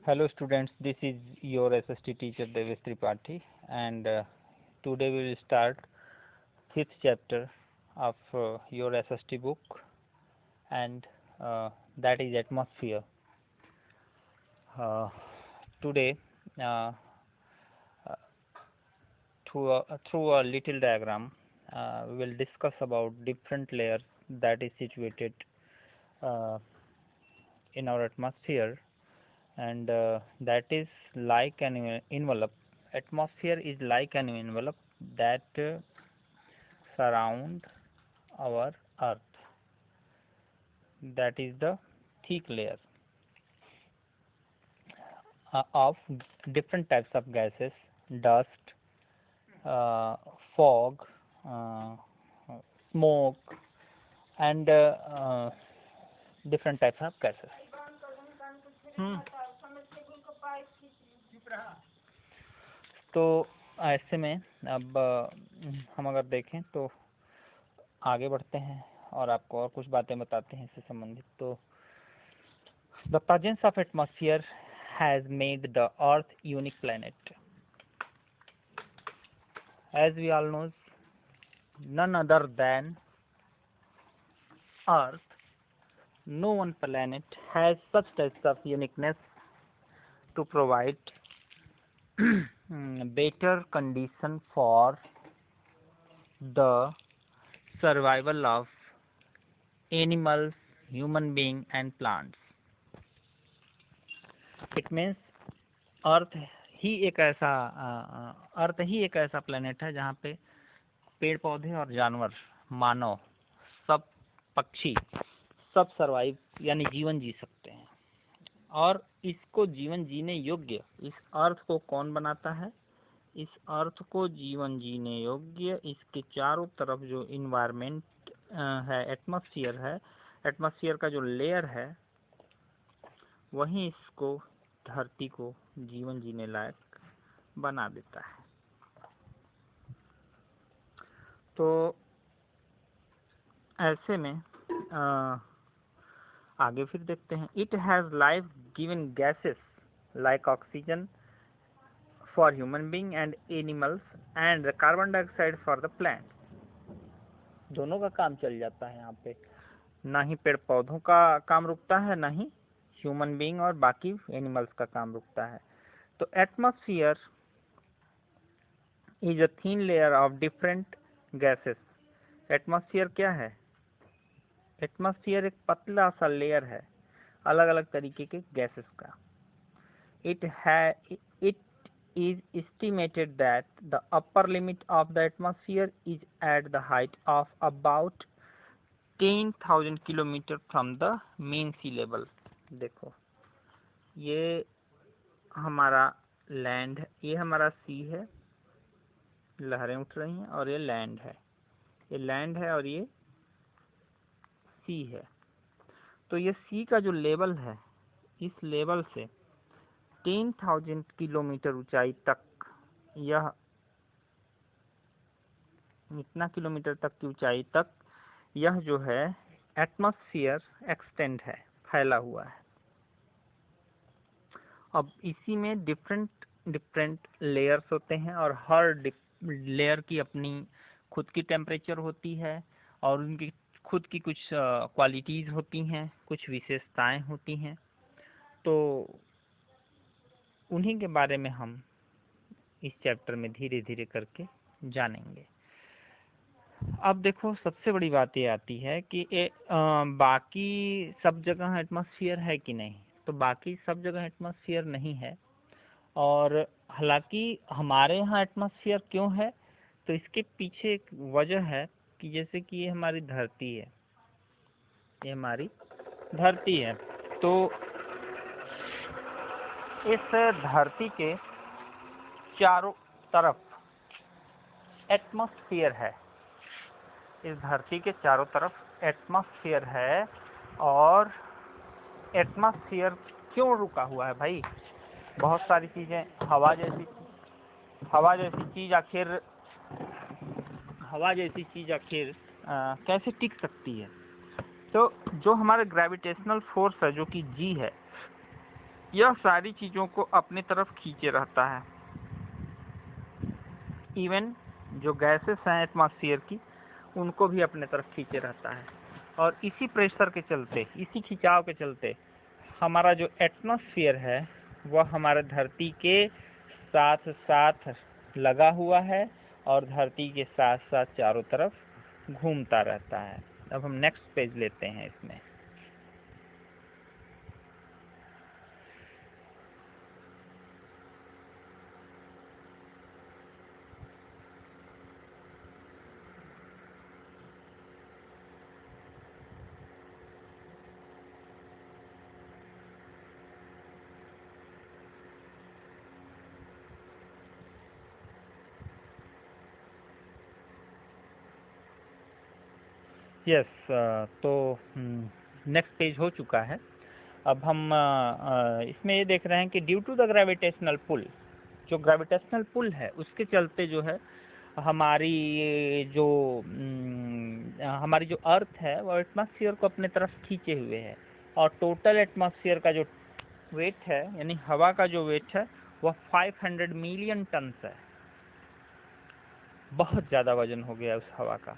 Hello students, this is your SST teacher Devesh Tripathi, and today we will start fifth chapter of your SST book, and that is atmosphere. Uh, Today, uh, uh, through a little diagram, we will discuss about different layers that is situated uh, in our atmosphere, and that is like an envelope. Atmosphere is like an envelope that surround our earth. That is the thick layer of different types of gases, dust, uh, fog, uh, smoke, and different types of gases. Hmm. तो ऐसे में अब हम अगर देखें तो आगे बढ़ते हैं और आपको और कुछ बातें बताते हैं इससे संबंधित। तो the presence of atmosphere has made the earth unique planet. As we all knows, none other than earth, no one planet has such types of uniqueness to provide better condition for the survival of animals, human being and plants. It means अर्थ ही एक ऐसा planet है जहाँ पे पेड़ पौधे और जानवर, मानव, सब पक्षी सब सरवाइव यानी जीवन जी सकते हैं। और इसको जीवन जीने योग्य इस अर्थ को कौन बनाता है? इस अर्थ को जीवन जीने योग्य इसके चारों तरफ जो इन्वायरमेंट है, एटमॉस्फेयर है, एटमॉस्फेयर का जो लेयर है वही इसको, धरती को जीवन जीने लायक बना देता है। तो ऐसे में आगे फिर देखते हैं। It has life given gases like oxygen for human being and animals and carbon dioxide for the plant. दोनों का काम चल जाता है यहाँ पे, ना ही पेड़ पौधों का काम रुकता है, ना ही ह्यूमन बीइंग और बाकी एनिमल्स का काम रुकता है। तो atmosphere is a thin layer of different gases. Atmosphere क्या है? एटमॉस्फेयर एक पतला सा लेयर है अलग अलग तरीके के गैसेस का। It is estimated that the upper limit of the atmosphere is at the height of about 10,000 kilometre from the mean sea level। देखो, ये हमारा लैंड है, ये हमारा सी है, लहरें उठ रही हैं, और ये लैंड है, ये लैंड है और ये सी है। तो ये सी का जो लेवल है, इस लेवल से 10,000 किलोमीटर ऊंचाई तक, यह इतना किलोमीटर तक की ऊंचाई तक यह जो है एटमॉस्फेयर एक्सटेंड है, फैला हुआ है। अब इसी में डिफरेंट लेयर्स होते हैं और हर लेयर की अपनी खुद की टेम्परेचर होती है और उनकी खुद की कुछ क्वालिटीज़ होती हैं, कुछ विशेषताएं होती हैं। तो उन्हीं के बारे में हम इस चैप्टर में धीरे धीरे करके जानेंगे। अब देखो, सबसे बड़ी बात ये आती है कि बाकी सब जगह एटमॉस्फेयर है कि नहीं। तो बाकी सब जगह एटमॉस्फेयर नहीं है, और हालांकि हमारे यहाँ एटमॉस्फेयर क्यों है, तो इसके पीछे एक वजह है कि जैसे कि ये हमारी धरती है, ये हमारी धरती है, तो इस धरती के चारों तरफ एटमॉस्फेयर है। इस धरती के चारों तरफ एटमॉस्फेयर है। और एटमॉस्फेयर क्यों रुका हुआ है भाई? बहुत सारी चीजें, हवा जैसी चीज आखिर कैसे टिक सकती है? तो जो हमारा ग्रेविटेशनल फोर्स है, जो कि जी है, यह सारी चीज़ों को अपनी तरफ खींचे रहता है। इवन जो गैसेस हैं एटमॉस्फेयर की, उनको भी अपने तरफ खींचे रहता है। और इसी प्रेशर के चलते, इसी खिंचाव के चलते हमारा जो एटमॉस्फेयर है वह हमारे धरती के साथ साथ लगा हुआ है और धरती के साथ साथ चारों तरफ घूमता रहता है। अब हम नेक्स्ट पेज लेते हैं इसमें। यस, तो नेक्स्ट पेज हो चुका है। अब हम इसमें ये देख रहे हैं कि due to the gravitational pull, जो ग्रेविटेशनल पुल है उसके चलते जो है हमारी जो अर्थ है वो एटमॉस्फेयर को अपने तरफ खींचे हुए है। और टोटल एटमॉस्फेयर का जो वेट है, यानी हवा का जो वेट है, वह 500 मिलियन टन है। बहुत ज़्यादा वजन हो गया उस हवा का।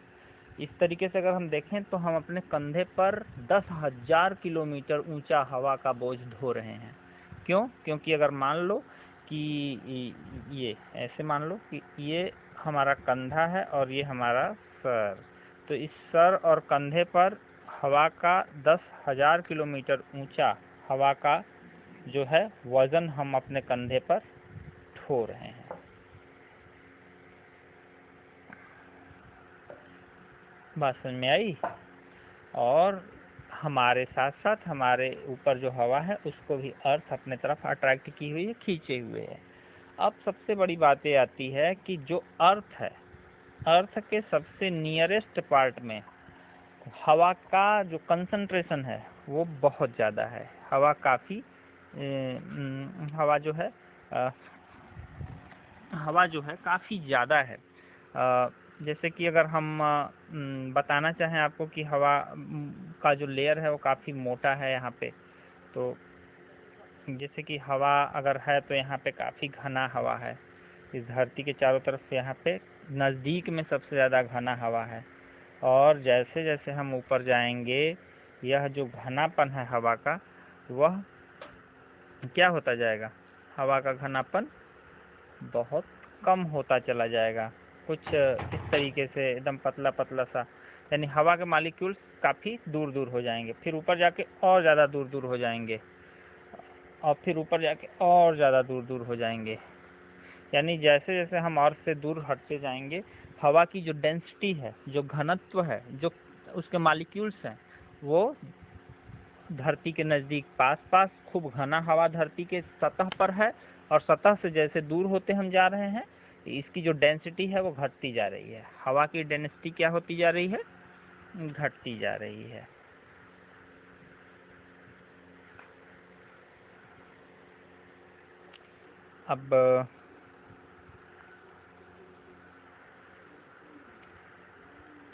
इस तरीके से अगर हम देखें तो हम अपने कंधे पर 10,000 किलोमीटर ऊंचा हवा का बोझ ढो रहे हैं। क्यों? क्योंकि अगर मान लो कि ये ऐसे मान लो कि ये हमारा कंधा है और ये हमारा सर, तो इस सर और कंधे पर हवा का 10,000 किलोमीटर ऊंचा हवा का जो है वजन हम अपने कंधे पर ढो रहे हैं। बात समझ में आई? और हमारे साथ साथ हमारे ऊपर जो हवा है उसको भी अर्थ अपने तरफ अट्रैक्ट की हुई है, खींचे हुए है। अब सबसे बड़ी बात ये आती है कि जो अर्थ है, अर्थ के सबसे नियरेस्ट पार्ट में हवा का जो कंसंट्रेशन है वो बहुत ज़्यादा है। हवा काफ़ी हवा जो है काफ़ी ज़्यादा है। जैसे कि अगर हम बताना चाहें आपको कि हवा का जो लेयर है वो काफ़ी मोटा है यहाँ पे, तो जैसे कि हवा अगर है तो यहाँ पे काफ़ी घना हवा है। इस धरती के चारों तरफ से यहाँ पे नज़दीक में सबसे ज़्यादा घना हवा है। और जैसे जैसे हम ऊपर जाएंगे यह जो घनापन है हवा का वह क्या होता जाएगा, हवा का घनापन बहुत कम होता चला जाएगा। कुछ इस तरीके से एकदम पतला पतला सा, यानी हवा के मॉलिक्यूल्स काफ़ी दूर दूर हो जाएंगे, फिर ऊपर जाके और ज़्यादा दूर दूर हो जाएंगे, और फिर ऊपर जाके और ज़्यादा दूर दूर हो जाएंगे। यानी जैसे जैसे हम अर्थ से दूर हटते जाएंगे हवा की जो डेंसिटी है, जो घनत्व है, जो उसके मॉलिक्यूल्स हैं, वो धरती के नज़दीक पास पास खूब घना हवा धरती के सतह पर है, और सतह से जैसे दूर होते हम जा रहे हैं इसकी जो डेंसिटी है वो घटती जा रही है। हवा की डेंसिटी क्या होती जा रही है? घटती जा रही है। अब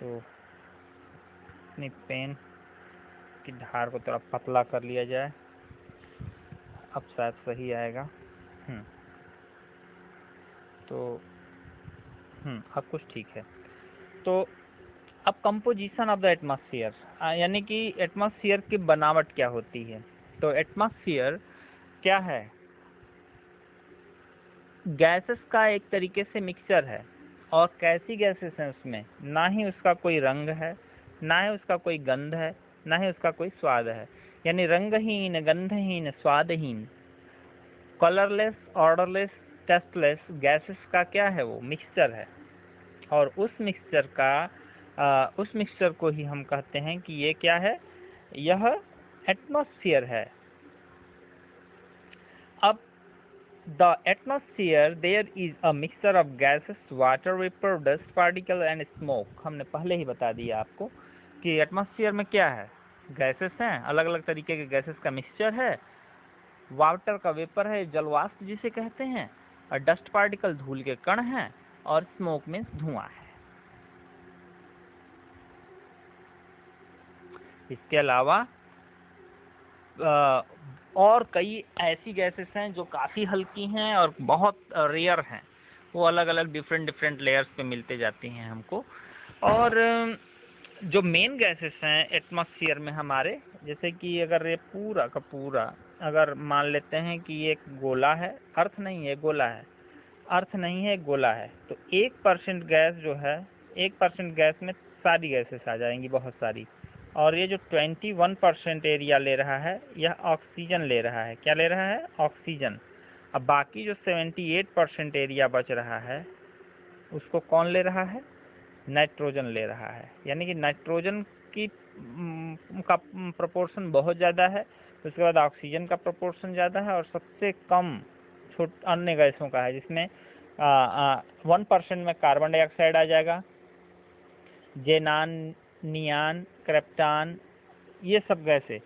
तो अपनी पेन की धार को थोड़ा पतला कर लिया जाए, अब शायद सही आएगा। तो अब कुछ ठीक है। तो अब कंपोजिशन ऑफ द एटमॉस्फेयर, यानी कि एटमॉस्फेयर की बनावट क्या होती है। तो एटमॉस्फेयर क्या है? गैसेस का एक तरीके से मिक्सचर है। और कैसी गैसेस हैं उसमें? ना ही उसका कोई रंग है, ना ही उसका कोई गंध है, ना ही उसका कोई स्वाद है। यानी रंगहीन, गंधहीन, स्वादहीन, कलरलेस, ऑर्डरलेस, टेस्टलेस गैसेस का क्या है? वो मिक्सचर है। और उस मिक्सचर को ही हम कहते हैं कि ये क्या है? यह एटमॉस्फेयर है। अब the atmosphere there is a mixture of gases, water vapor, dust particle and smoke। हमने पहले ही बता दिया आपको कि एटमॉस्फेयर में क्या है? गैसेस हैं, अलग अलग तरीके के गैसेस का मिक्सचर है, वाटर का वेपर है, जलवाष्प जिसे कहते हैं, और डस्ट पार्टिकल धूल के कण हैं, और स्मोक में धुआं है। इसके अलावा और कई ऐसी गैसेस हैं जो काफ़ी हल्की हैं और बहुत रेयर हैं, वो अलग अलग डिफरेंट लेयर्स पे मिलते जाती हैं हमको। और जो मेन गैसेस हैं एटमॉस्फेयर में हमारे, जैसे कि अगर ये पूरा का पूरा अगर मान लेते हैं कि ये एक गोला है, अर्थ नहीं है गोला है, अर्थ नहीं है गोला है, तो 1% गैस जो है, 1% गैस में सारी गैसेस आ जाएंगी, बहुत सारी। और ये जो 21% एरिया ले रहा है, यह ऑक्सीजन ले रहा है। क्या ले रहा है? ऑक्सीजन। अब बाकी जो 78% एरिया बच रहा है, उसको कौन ले रहा है? नाइट्रोजन ले रहा है। यानी कि नाइट्रोजन की का प्रोपोर्शन बहुत ज़्यादा है, उसके बाद ऑक्सीजन का प्रोपोर्शन ज़्यादा है, और सबसे कम अन्य गैसों का है, जिसमें 1% में कार्बन डाइऑक्साइड आ जाएगा, जेनान, नियान, क्रेप्टान, ये सब गैसें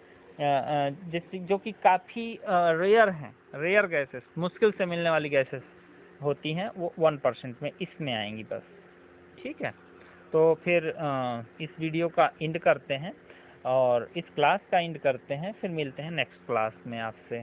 जो कि काफ़ी रेयर हैं, रेयर गैसेस, मुश्किल से मिलने वाली गैसेस होती हैं, वो 1% में इसमें आएंगी बस। ठीक है, तो फिर इस वीडियो का एंड करते हैं और इस क्लास का एंड करते हैं, फिर मिलते हैं नेक्स्ट क्लास में आपसे।